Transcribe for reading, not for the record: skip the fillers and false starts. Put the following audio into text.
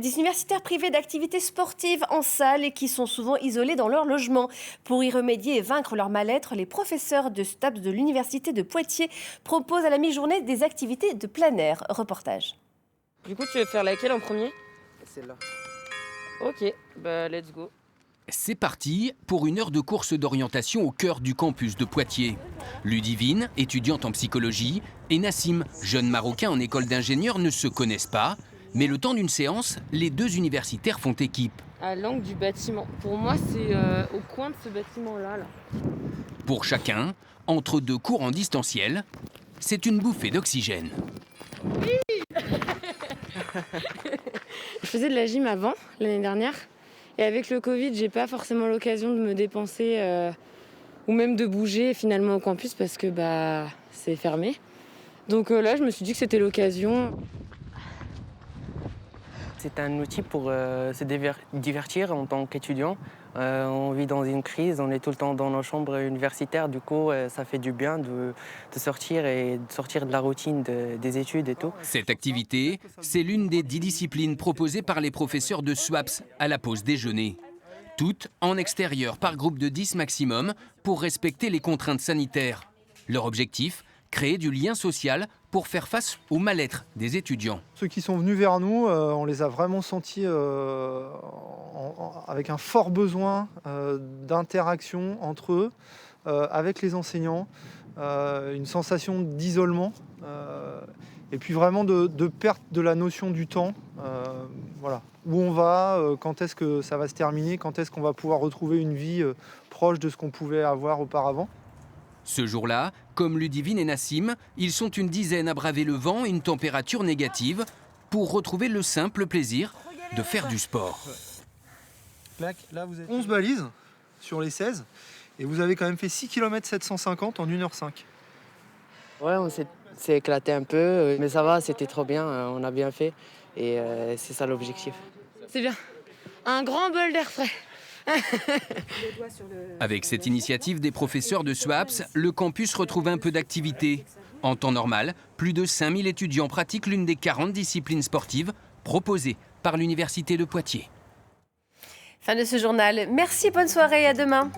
Des universitaires privés d'activités sportives en salle et qui sont souvent isolés dans leur logement. Pour y remédier et vaincre leur mal-être, les professeurs de STAPS de l'université de Poitiers proposent à la mi-journée des activités de plein air. Reportage. Du coup, tu veux faire laquelle en premier? Celle-là. Ok, bah let's go. C'est parti pour une heure de course d'orientation au cœur du campus de Poitiers. Ludivine, étudiante en psychologie, et Nassim, jeune Marocain en école d'ingénieur, ne se connaissent pas. Mais le temps d'une séance, les deux universitaires font équipe. À l'angle du bâtiment. Pour moi, c'est au coin de ce bâtiment-là. Là. Pour chacun, entre deux cours en distanciel, c'est une bouffée d'oxygène. Je faisais de la gym avant, l'année dernière. Et avec le Covid, j'ai pas forcément l'occasion de me dépenser ou même de bouger finalement au campus parce que c'est fermé. Donc là, je me suis dit que c'était l'occasion. C'est un outil pour se divertir en tant qu'étudiant. On vit dans une crise, on est tout le temps dans nos chambres universitaires. Du coup, ça fait du bien de sortir et de sortir de la routine des études et tout. Cette activité, c'est l'une des 10 disciplines proposées par les professeurs de SWAPS à la pause déjeuner. Toutes en extérieur par groupe de 10 maximum pour respecter les contraintes sanitaires. Leur objectif, créer du lien social pour faire face au mal-être des étudiants. Ceux qui sont venus vers nous, on les a vraiment sentis avec un fort besoin d'interaction entre eux, avec les enseignants, une sensation d'isolement et puis vraiment de perte de la notion du temps. Voilà. Où on va, quand est-ce que ça va se terminer, quand est-ce qu'on va pouvoir retrouver une vie proche de ce qu'on pouvait avoir auparavant. Ce jour-là, comme Ludivine et Nassim, ils sont une dizaine à braver le vent et une température négative pour retrouver le simple plaisir de faire du sport. Là, vous êtes 11 balises sur les 16 et vous avez quand même fait 6 km 750 en 1h05. Ouais, on s'est éclaté un peu, mais ça va, c'était trop bien, on a bien fait et c'est ça l'objectif. C'est bien. Un grand bol d'air frais. Avec cette initiative des professeurs de SWAPS, le campus retrouve un peu d'activité. En temps normal, plus de 5000 étudiants pratiquent l'une des 40 disciplines sportives proposées par l'université de Poitiers. Fin de ce journal. Merci, bonne soirée et à demain.